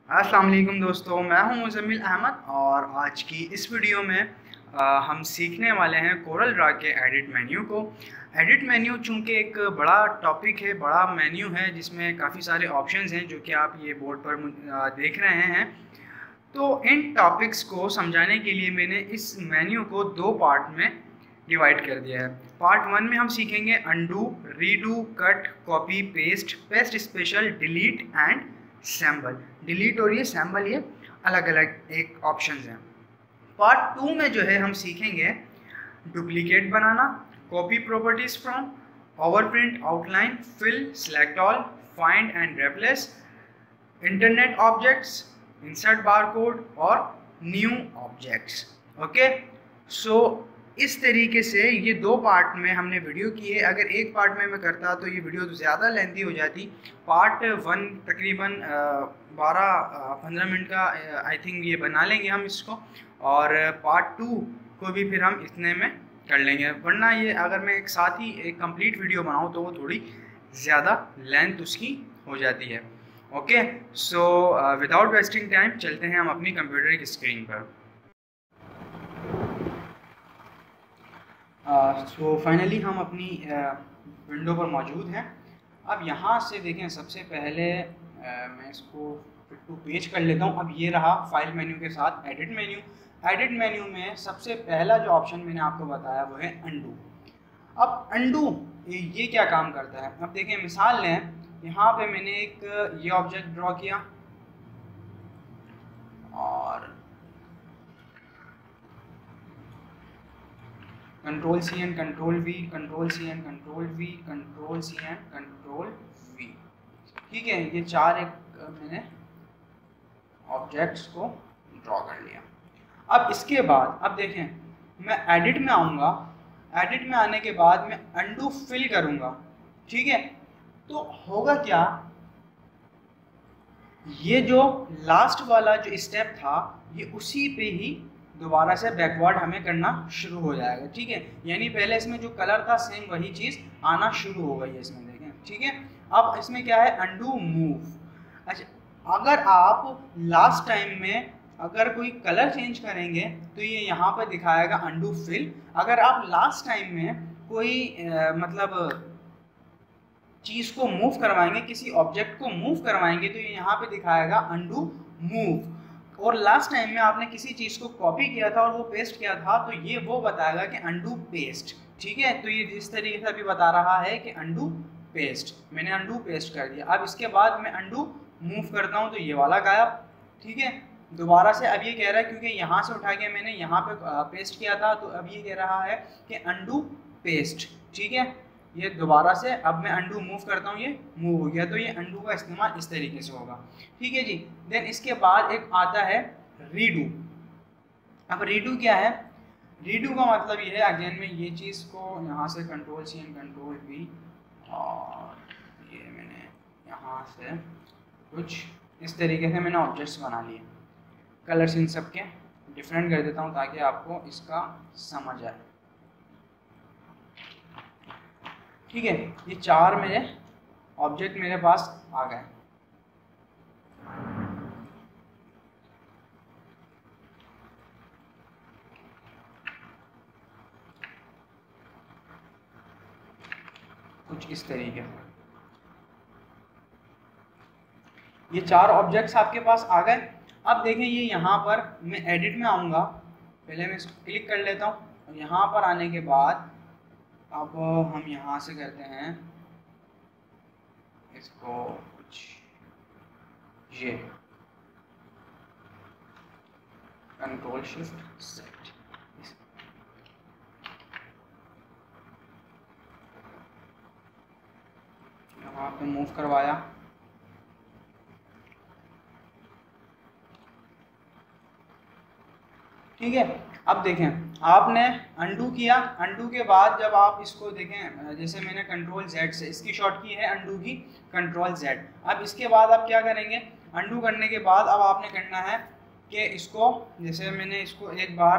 अस्सलाम वालेकुम दोस्तों, मैं हूं मुज़म्मिल अहमद और आज की इस वीडियो में हम सीखने वाले हैं कोरल ड्रा के एडिट मेन्यू को। एडिट मेन्यू चूँकि एक बड़ा टॉपिक है, बड़ा मेन्यू है जिसमें काफ़ी सारे ऑप्शंस हैं जो कि आप ये बोर्ड पर देख रहे हैं। तो इन टॉपिक्स को समझाने के लिए मैंने इस मेन्यू को दो पार्ट में डिवाइड कर दिया है। पार्ट 1 में हम सीखेंगे undo, redo, cut, copy, paste, paste special, delete and sample. Delete और ये सैम्बल ये अलग अलग एक ऑप्शंस हैं। पार्ट 2 में जो है हम सीखेंगे डुप्लीकेट बनाना, copy properties from, overprint, outline, fill, select all, find and replace, internet objects, insert barcode और न्यू ऑब्जेक्ट्स। ओके, सो इस तरीके से ये दो पार्ट में हमने वीडियो की है। अगर एक पार्ट में मैं करता तो ये वीडियो ज़्यादा लेंथी हो जाती। पार्ट 1 तकरीबन 12-15 मिनट का आई थिंक ये बना लेंगे हम इसको, और पार्ट 2 को भी फिर हम इतने में कर लेंगे, वरना ये अगर मैं एक साथ ही एक कंप्लीट वीडियो बनाऊँ तो वो थोड़ी ज़्यादा लेंथ उसकी हो जाती है। Okay, so without wasting time चलते हैं हम अपनी कंप्यूटर की स्क्रीन पर। सो फाइनली हम अपनी विंडो पर मौजूद हैं। अब यहाँ से देखें, सबसे पहले मैं इसको फिट टू पेज कर लेता हूँ। अब ये रहा फाइल मेन्यू के साथ एडिट मेन्यू। एडिट मेन्यू में सबसे पहला जो ऑप्शन मैंने आपको बताया वो है अंडू। अब अंडू ये क्या काम करता है, अब देखें मिसाल लें, यहाँ पे मैंने एक ये ऑब्जेक्ट ड्रॉ किया और control C and control V, control C and control V, control C and control V. ठीक है, ये चार एक मैंने ऑब्जेक्ट्स को ड्रॉ कर लिया। अब इसके बाद अब देखें मैं एडिट में आऊँगा, एडिट में आने के बाद मैं अंडू फिल करूँगा। ठीक है, तो होगा क्या, ये जो लास्ट वाला जो स्टेप था ये उसी पे ही दोबारा से बैकवर्ड हमें करना शुरू हो जाएगा। ठीक है, यानी पहले इसमें जो कलर था सेम वही चीज़ आना शुरू हो गई है इसमें, देखें। ठीक है, अब इसमें क्या है, अंडू मूव। अच्छा, अगर आप लास्ट टाइम में अगर कोई कलर चेंज करेंगे तो ये यहाँ पर दिखाएगा अंडू फिल। अगर आप लास्ट टाइम में कोई मतलब चीज़ को मूव करवाएंगे, किसी ऑब्जेक्ट को मूव करवाएंगे, तो ये यहाँ पे दिखाएगा अंडू मूव। और लास्ट टाइम में आपने किसी चीज़ को कॉपी किया था और वो पेस्ट किया था तो ये वो बताएगा कि अंडू पेस्ट। ठीक है, तो ये जिस तरीके से अभी बता रहा है कि अंडू पेस्ट, मैंने अंडू पेस्ट कर दिया। अब इसके बाद मैं अंडू मूव करता हूँ तो ये वाला गायब। ठीक है, दोबारा से अब ये कह रहा है, क्योंकि यहाँ से उठा के मैंने यहाँ पे पेस्ट किया था, तो अब ये कह रहा है कि अंडू पेस्ट। ठीक है, ये दोबारा से अब मैं अंडू मूव करता हूँ, ये मूव हो गया, तो ये अंडू का इस्तेमाल इस तरीके से होगा। ठीक है जी, देन इसके बाद एक आता है रीडू। अब रीडू क्या है, रीडू का मतलब ये है, अगेन में ये चीज़ को यहाँ से control C and control V, और ये मैंने यहाँ से कुछ इस तरीके से मैंने ऑब्जेक्ट्स बना लिए। कलर्स इन सब के डिफरेंट कर देता हूँ ताकि आपको इसका समझ आए। ठीक है, ये चार मेरे ऑब्जेक्ट मेरे पास आ गए। कुछ इस तरीके से ये चार ऑब्जेक्ट्स आपके पास आ गए। अब देखें ये यहाँ पर मैं एडिट में आऊँगा, पहले मैं इसको क्लिक कर लेता हूँ, और यहाँ पर आने के बाद अब हम यहाँ से करते हैं इसको कुछ ये कंट्रोल शिफ्ट सेट, यहाँ पे मूव करवाया। ठीक है, अब देखें आपने अंडू किया, अंडू के बाद जब आप इसको देखें, जैसे मैंने कंट्रोल जेड से इसकी शॉर्ट की है अंडू की, कंट्रोल जेड। अब इसके बाद आप क्या करेंगे, अंडू करने के बाद अब आपने करना है कि इसको, जैसे मैंने इसको एक बार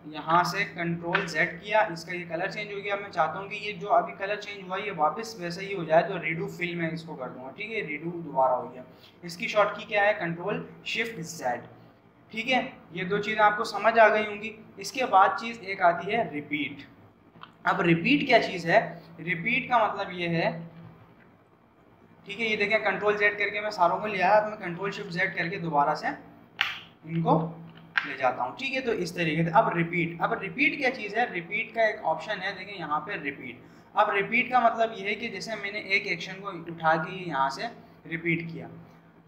यहाँ से कंट्रोल Z किया, इसका ये कलर चेंज हो गया। मैं चाहता हूँ कि ये जो अभी कलर चेंज हुआ ये वापस वैसा ही हो जाए, तो रीडू फिल में इसको कर दूंगा। ठीक है, रीडू दोबारा हो गया। इसकी शॉर्ट की क्या है, कंट्रोल शिफ्ट Z। ठीक है, ये दो चीज़ें आपको समझ आ गई होंगी। इसके बाद चीज़ एक आती है रिपीट। अब रिपीट क्या चीज़ है, रिपीट का मतलब ये है, ठीक है, ये देखें कंट्रोल Z करके मैं सारों को ले आया, तो मैं कंट्रोल शिफ्ट Z करके दोबारा से इनको ले जाता हूँ। ठीक है, तो इस तरीके से। अब रिपीट क्या चीज़ है, रिपीट का एक ऑप्शन है, देखें यहाँ पे रिपीट। अब रिपीट का मतलब ये है कि जैसे मैंने एक एक्शन को उठा के यहाँ से रिपीट किया,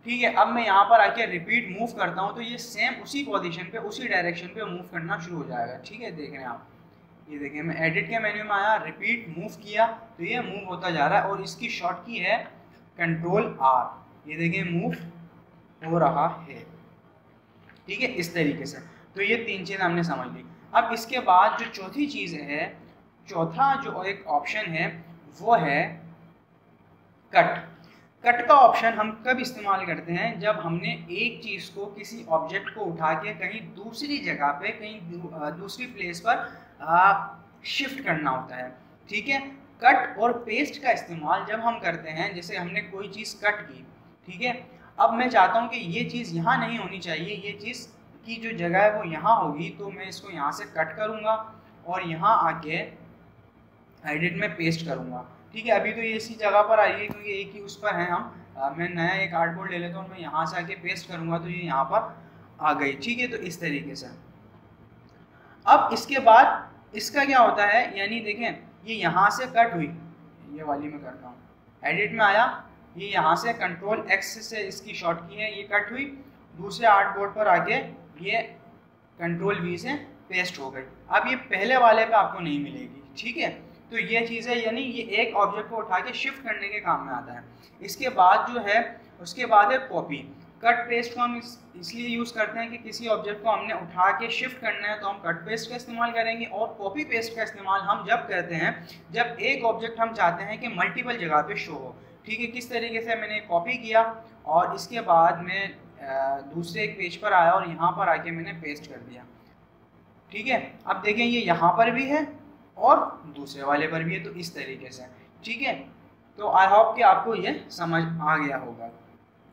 ठीक है, अब मैं यहाँ पर आके रिपीट मूव करता हूँ, तो ये सेम उसी पोजीशन पे उसी डायरेक्शन पे मूव करना शुरू हो जाएगा। ठीक है, देख रहे हैं आप, ये देखें मैं एडिट के मेन्यू में आया, रिपीट मूव किया, तो ये मूव होता जा रहा है। और इसकी शॉर्ट की है कंट्रोल R, ये देखें मूव हो रहा है। ठीक है, इस तरीके से। तो ये तीन चीज़ हमने समझ ली। अब इसके बाद जो चौथी चीज़ है, चौथा जो एक ऑप्शन है वो है कट। कट का ऑप्शन हम कब इस्तेमाल करते हैं, जब हमने एक चीज़ को, किसी ऑब्जेक्ट को उठा के कहीं दूसरी जगह पे, कहीं दूसरी प्लेस पर शिफ्ट करना होता है। ठीक है, कट और पेस्ट का इस्तेमाल जब हम करते हैं, जैसे हमने कोई चीज़ कट की, ठीक है, अब मैं चाहता हूँ कि ये चीज़ यहाँ नहीं होनी चाहिए, ये चीज़ की जो जगह है वो यहाँ होगी, तो मैं इसको यहाँ से कट करूँगा और यहाँ आके एडिट में पेस्ट करूँगा। ठीक है, अभी तो ये इसी जगह पर आई है क्योंकि एक ही उस पर है हम। मैं नया एक आर्टबोर्ड ले लेता हूँ, मैं यहाँ से आके पेस्ट करूँगा तो ये यहाँ पर आ गई। ठीक है, तो इस तरीके से। अब इसके बाद इसका क्या होता है, यानी देखें ये यहाँ से कट हुई, ये वाली मैं करता हूँ, एडिट में आया, ये यहाँ से कंट्रोल X से इसकी शॉर्ट की है, ये कट हुई, दूसरे आर्टबोर्ड पर आके ये कंट्रोल V से पेस्ट हो गई। अब ये पहले वाले पे आपको नहीं मिलेगी। ठीक है, तो ये चीज़ है, यानी ये एक ऑब्जेक्ट को उठा के शिफ्ट करने के काम में आता है। इसके बाद जो है, उसके बाद है कॉपी। कट पेस्ट को हम इसलिए यूज़ करते हैं कि किसी ऑब्जेक्ट को हमने उठा के शिफ्ट करना है तो हम कट पेस्ट का इस्तेमाल करेंगे। और कॉपी पेस्ट का इस्तेमाल हम जब करते हैं जब एक ऑब्जेक्ट हम चाहते हैं कि मल्टीपल जगह पे शो हो। ठीक है, किस तरीके से, मैंने कॉपी किया और इसके बाद मैं दूसरे एक पेज पर आया और यहाँ पर आके मैंने पेस्ट कर दिया। ठीक है, अब देखें ये यहाँ पर भी है और दूसरे वाले पर भी है, तो इस तरीके से। ठीक है, तो आई होप कि आपको ये समझ आ गया होगा।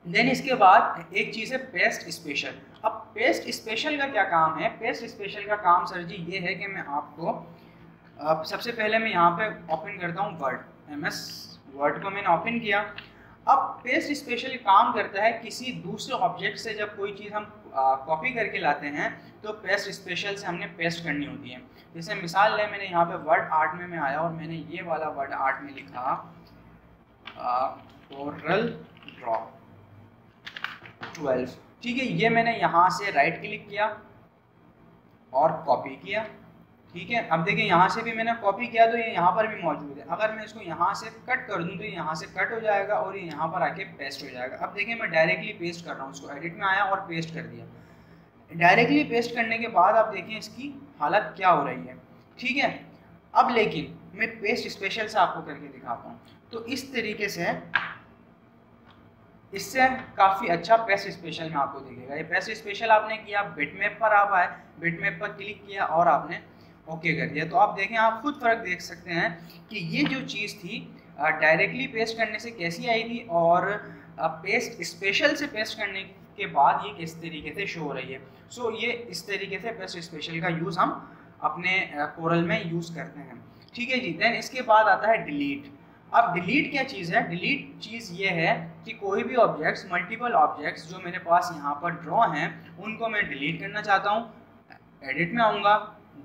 देन इसके बाद एक चीज़ है पेस्ट स्पेशल। अब पेस्ट स्पेशल का क्या काम है, पेस्ट स्पेशल का काम सर जी ये है कि मैं आपको सबसे पहले मैं यहाँ पे ओपन करता हूँ वर्ड, MS वर्ड को मैंने ओपन किया। अब पेस्ट स्पेशल काम करता है किसी दूसरे ऑब्जेक्ट से जब कोई चीज़ हम कॉपी करके लाते हैं तो पेस्ट स्पेशल से हमने पेस्ट करनी होती है। जैसे मिसाल ले, मैंने यहाँ पे वर्ड आर्ट में मैं आया और मैंने ये वाला वर्ड आर्ट में लिखा कोरल ड्रॉ 12। ठीक है, ये मैंने यहाँ से राइट क्लिक किया और कॉपी किया। ठीक है, अब देखिए यहाँ से भी मैंने कॉपी किया तो ये यहाँ पर भी मौजूद है। अगर मैं इसको यहाँ से कट कर दूँ तो ये यहाँ से कट हो जाएगा और ये यहाँ पर आके पेस्ट हो जाएगा। अब देखिए मैं डायरेक्टली पेस्ट कर रहा हूँ, उसको एडिट में आया और पेस्ट कर दिया। डायरेक्टली पेस्ट करने के बाद आप देखिए इसकी हालत क्या हो रही है। ठीक है, अब लेकिन मैं पेस्ट स्पेशल से आपको करके दिखाता हूँ। तो इस तरीके से इससे काफ़ी अच्छा पेस्ट स्पेशल में आपको दिखेगा। ये पेस्ट स्पेशल आपने किया, बिटमैप पर आप आए, बिटमैप पर क्लिक किया और आपने ओके कर दिया। तो आप देखें, आप खुद फर्क देख सकते हैं कि ये जो चीज़ थी डायरेक्टली पेस्ट करने से कैसी आई थी और पेस्ट स्पेशल से पेस्ट करने के बाद ये किस तरीके से शो हो रही है। सो ये इस तरीके से पेस्ट स्पेशल का यूज़ हम अपने कोरल में यूज़ करते हैं। ठीक है जी। देन इसके बाद आता है डिलीट। अब डिलीट क्या चीज़ है, डिलीट चीज़ ये है कि कोई भी ऑब्जेक्ट्स, मल्टीपल ऑब्जेक्ट्स जो मेरे पास यहाँ पर ड्रॉ हैं उनको मैं डिलीट करना चाहता हूँ। एडिट में आऊँगा,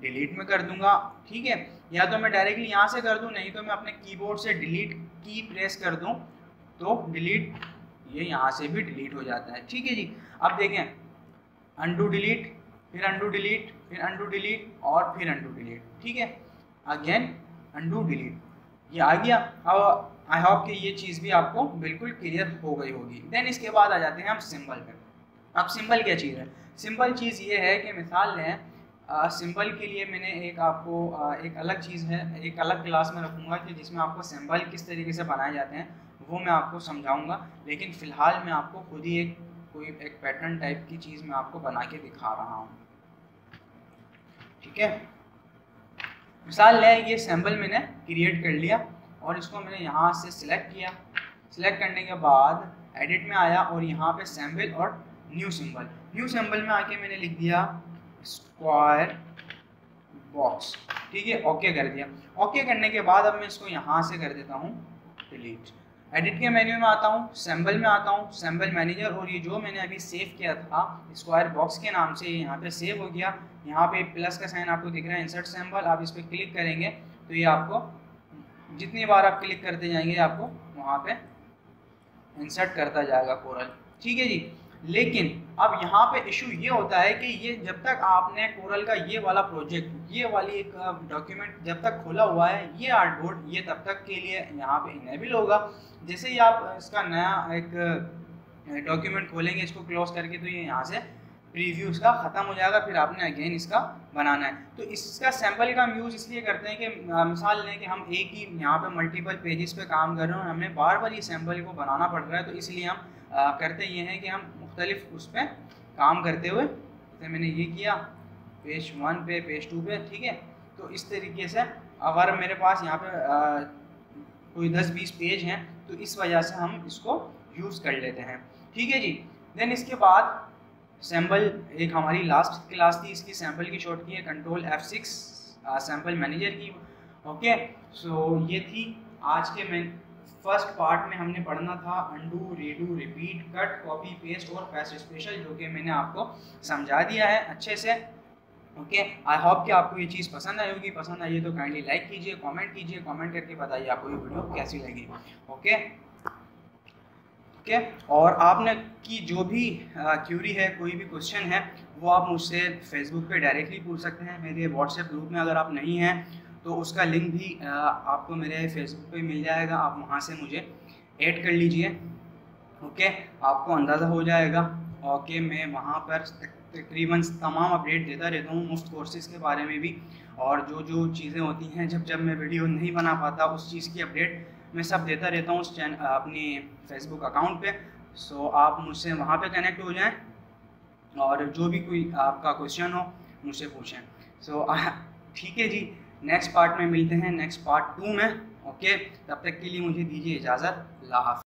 डिलीट में कर दूंगा। ठीक है, या तो मैं डायरेक्टली यहाँ से कर दूं, नहीं तो मैं अपने कीबोर्ड से डिलीट की प्रेस कर दूं तो डिलीट, ये यहाँ से भी डिलीट हो जाता है। ठीक है जी। अब देखें, अनडू डिलीट, फिर अनडू डिलीट, फिर अनडू डिलीट और फिर अनडू डिलीट। ठीक है, अगेन अनडू डिलीट, ये आ गया। अब आई होप कि ये चीज़ भी आपको बिल्कुल क्लियर हो गई होगी। देन इसके बाद आ जाते हैं हम सिंबल पे। अब सिंबल क्या चीज़ है, सिंबल चीज़ ये है कि मिसाल लें, सिंबल के लिए मैंने एक आपको एक अलग चीज़ है, एक अलग क्लास में रखूँगा कि जिसमें आपको सिंबल किस तरीके से बनाए जाते हैं वो मैं आपको समझाऊंगा। लेकिन फ़िलहाल मैं आपको खुद ही एक पैटर्न टाइप की चीज़ मैं आपको बना के दिखा रहा हूँ। ठीक है। मिसाल ले ये सैम्पल मैंने क्रिएट कर लिया और इसको मैंने यहाँ से सिलेक्ट किया। सिलेक्ट करने के बाद एडिट में आया और यहाँ पे सैम्पल और न्यू सिंबल में आके मैंने लिख दिया स्क्वायर बॉक्स। ठीक है, ओके कर दिया। ओके करने के बाद अब मैं इसको यहाँ से कर देता हूँ डिलीट। एडिट के मेन्यू में आता हूँ, सैम्पल में आता हूँ, सैम्पल मैनेजर, और ये जो मैंने अभी सेव किया था स्क्वायर बॉक्स के नाम से, यहाँ पे सेव हो गया। यहाँ पे प्लस का साइन आपको दिख रहा है, इंसर्ट सैम्पल, आप इस पर क्लिक करेंगे तो ये आपको जितनी बार आप क्लिक करते जाएंगे आपको वहाँ पे इंसर्ट करता जाएगा कोरल। ठीक है जी। लेकिन अब यहाँ पे इशू ये होता है कि ये जब तक आपने कोरल का ये वाला प्रोजेक्ट, ये वाली एक डॉक्यूमेंट जब तक खोला हुआ है, ये आर्टबोर्ड, ये तब तक के लिए यहाँ पे इनेबल होगा। जैसे ही आप इसका नया एक डॉक्यूमेंट खोलेंगे इसको क्लोज करके, तो ये यहाँ से प्रीव्यू इसका ख़त्म हो जाएगा, फिर आपने अगेन इसका बनाना है। तो इसका सैम्पल का हम यूज़ इसलिए करते हैं कि मिसाल लें कि हम एक ही यहाँ पे मल्टीपल पेजेस पे काम कर रहे हैं और हमें बार बार ये सैम्पल को बनाना पड़ रहा है, तो इसलिए हम करते ये हैं कि हम मुख्तलिफ उस पर काम करते हुए, जैसे मैंने ये किया पेज 1 पे, पेज 2 पे, ठीक है। तो इस तरीके से अगर मेरे पास यहाँ पे कोई 10-20 पेज हैं तो इस वजह से हम इसको यूज़ कर लेते हैं। ठीक है जी। देन इसके बाद सैम्पल, एक हमारी लास्ट क्लास थी इसकी सैम्पल की शॉर्ट की है कंट्रोल F6 सैम्पल मैनेजर की। ओके, सो ये थी आज के मैं फर्स्ट पार्ट में हमने पढ़ना था undo, redo, repeat, cut, copy, paste और पेस्ट स्पेशल, जो कि मैंने आपको समझा दिया है अच्छे से। ओके, आई होप कि आपको ये चीज़ पसंद आई होगी। पसंद आई है तो काइंडली लाइक कीजिए, कमेंट कीजिए, कमेंट करके बताइए आपको ये वीडियो कैसी लगी। ओके ओके, और आपने की जो भी क्यूरी है, कोई भी क्वेश्चन है, वो आप मुझसे फेसबुक पे डायरेक्टली पूछ सकते हैं। मेरे व्हाट्सएप ग्रुप में अगर आप नहीं हैं तो उसका लिंक भी आपको मेरे फेसबुक पे मिल जाएगा, आप वहाँ से मुझे ऐड कर लीजिए। ओके, आपको अंदाज़ा हो जाएगा। ओके, मैं वहाँ पर तकरीबन तमाम अपडेट देता रहता हूँ मुफ्त कोर्सेज़ के बारे में भी, और जो जो चीज़ें होती हैं जब मैं वीडियो नहीं बना पाता उस चीज़ की अपडेट मैं सब देता रहता हूँ उस अपनी फेसबुक अकाउंट पे। सो आप मुझसे वहाँ पे कनेक्ट हो जाएं और जो भी कोई आपका क्वेश्चन हो मुझसे पूछें। सो ठीक है जी, नेक्स्ट पार्ट में मिलते हैं, नेक्स्ट पार्ट 2 में। ओके, तब तक के लिए मुझे दीजिए इजाज़त। अल्लाह हाफ़िज़।